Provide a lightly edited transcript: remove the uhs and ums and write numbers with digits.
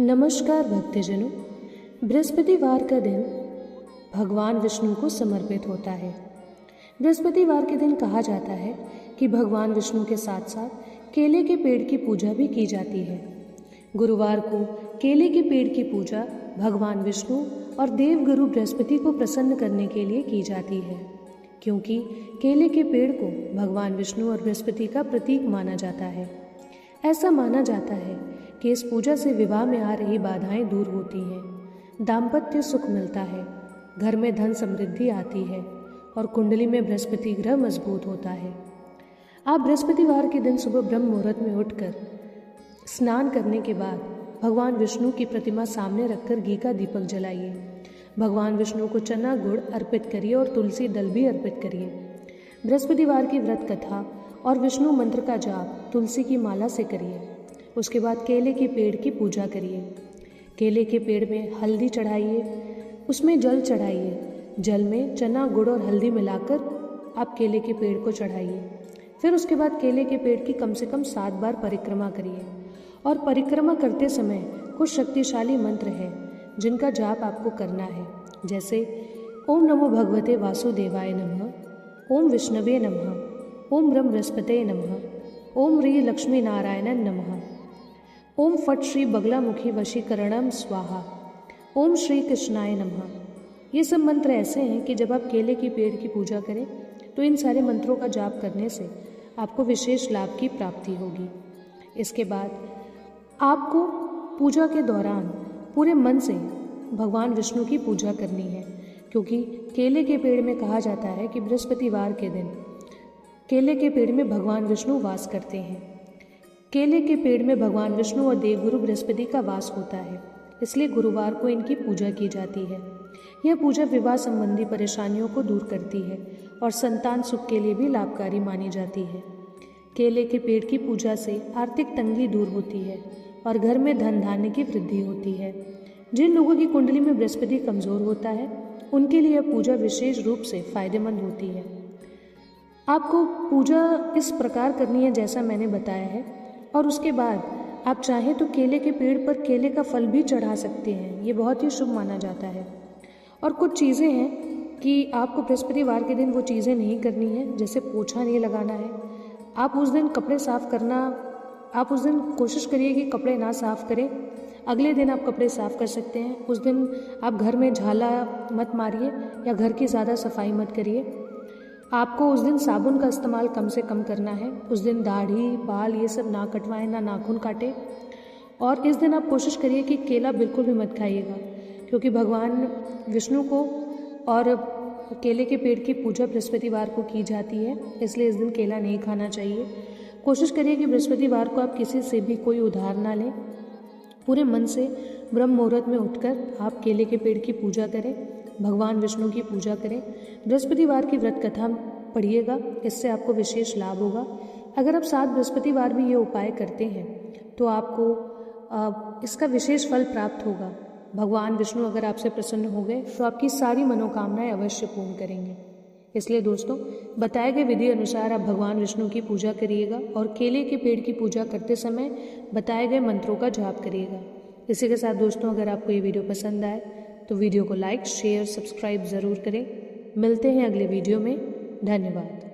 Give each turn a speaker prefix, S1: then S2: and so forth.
S1: नमस्कार भक्तजनों। बृहस्पतिवार का दिन भगवान विष्णु को समर्पित होता है। बृहस्पतिवार के दिन कहा जाता है कि भगवान विष्णु के साथ साथ केले के पेड़ की पूजा भी की जाती है। गुरुवार को केले के पेड़ की पूजा भगवान विष्णु और देवगुरु बृहस्पति को प्रसन्न करने के लिए की जाती है, क्योंकि केले के पेड़ को भगवान विष्णु और बृहस्पति का प्रतीक माना जाता है। ऐसा माना जाता है कि इस पूजा से विवाह में आ रही बाधाएं दूर होती हैं, दाम्पत्य सुख मिलता है, घर में धन समृद्धि आती है और कुंडली में बृहस्पति ग्रह मजबूत होता है। आप बृहस्पतिवार के दिन सुबह ब्रह्म मुहूर्त में उठकर स्नान करने के बाद भगवान विष्णु की प्रतिमा सामने रखकर घी का दीपक जलाइए। भगवान विष्णु को चना गुड़ अर्पित करिए और तुलसी दल भी अर्पित करिए। बृहस्पतिवार की व्रत कथा और विष्णु मंत्र का जाप तुलसी की माला से करिए। उसके बाद केले के पेड़ की पूजा करिए। केले के पेड़ में हल्दी चढ़ाइए, उसमें जल चढ़ाइए। जल में चना गुड़ और हल्दी मिलाकर आप केले के पेड़ को चढ़ाइए। फिर उसके बाद केले के पेड़ की कम से कम 7 बार परिक्रमा करिए। और परिक्रमा करते समय कुछ शक्तिशाली मंत्र हैं जिनका जाप आपको करना है, जैसे ओम नमो भगवते वासुदेवाय नमः, ओम विष्णवे नमः, ओम ब्रह्म बृहस्पते नमः, ओम ह्री लक्ष्मी नारायणन नमः, ओम फट श्री बगलामुखी वशीकरणम स्वाहा, ओम श्री कृष्णाय नमः। ये सब मंत्र ऐसे हैं कि जब आप केले के पेड़ की पूजा करें तो इन सारे मंत्रों का जाप करने से आपको विशेष लाभ की प्राप्ति होगी। इसके बाद आपको पूजा के दौरान पूरे मन से भगवान विष्णु की पूजा करनी है, क्योंकि केले के पेड़ में कहा जाता है कि बृहस्पतिवार के दिन केले के पेड़ में भगवान विष्णु वास करते हैं। केले के पेड़ में भगवान विष्णु और देवगुरु बृहस्पति का वास होता है, इसलिए गुरुवार को इनकी पूजा की जाती है। यह पूजा विवाह संबंधी परेशानियों को दूर करती है और संतान सुख के लिए भी लाभकारी मानी जाती है। केले के पेड़ की पूजा से आर्थिक तंगी दूर होती है और घर में धन धान्य की वृद्धि होती है। जिन लोगों की कुंडली में बृहस्पति कमजोर होता है उनके लिए यह पूजा विशेष रूप से फायदेमंद होती है। आपको पूजा इस प्रकार करनी है जैसा मैंने बताया है, और उसके बाद आप चाहें तो केले के पेड़ पर केले का फल भी चढ़ा सकते हैं। ये बहुत ही शुभ माना जाता है। और कुछ चीज़ें हैं कि आपको बृहस्पतिवार के दिन वो चीज़ें नहीं करनी है, जैसे पोछा नहीं लगाना है। आप उस दिन कपड़े साफ़ करना, आप उस दिन कोशिश करिए कि कपड़े ना साफ़ करें। अगले दिन आप कपड़े साफ़ कर सकते हैं। उस दिन आप घर में झाला मत मारिए या घर की ज़्यादा सफाई मत करिए। आपको उस दिन साबुन का इस्तेमाल कम से कम करना है। उस दिन दाढ़ी बाल ये सब ना कटवाएं, ना नाखून काटें। और इस दिन आप कोशिश करिए कि केला बिल्कुल भी मत खाइएगा, क्योंकि भगवान विष्णु को और केले के पेड़ की पूजा बृहस्पतिवार को की जाती है, इसलिए इस दिन केला नहीं खाना चाहिए। कोशिश करिए कि बृहस्पतिवार को आप किसी से भी कोई उधार ना लें। पूरे मन से ब्रह्म मुहूर्त में उठकर आप केले के पेड़ की पूजा करें, भगवान विष्णु की पूजा करें। बृहस्पतिवार की व्रत कथा पढ़िएगा, इससे आपको विशेष लाभ होगा। अगर आप 7 बृहस्पतिवार भी ये उपाय करते हैं तो आपको इसका विशेष फल प्राप्त होगा। भगवान विष्णु अगर आपसे प्रसन्न हो गए तो आपकी सारी मनोकामनाएं अवश्य पूर्ण करेंगे। इसलिए दोस्तों, बताए गए विधि अनुसार आप भगवान विष्णु की पूजा करिएगा और केले के पेड़ की पूजा करते समय बताए गए मंत्रों का जाप करिएगा। इसी के साथ दोस्तों, अगर आपको ये वीडियो पसंद आए तो वीडियो को लाइक शेयर सब्सक्राइब ज़रूर करें। मिलते हैं अगले वीडियो में। धन्यवाद।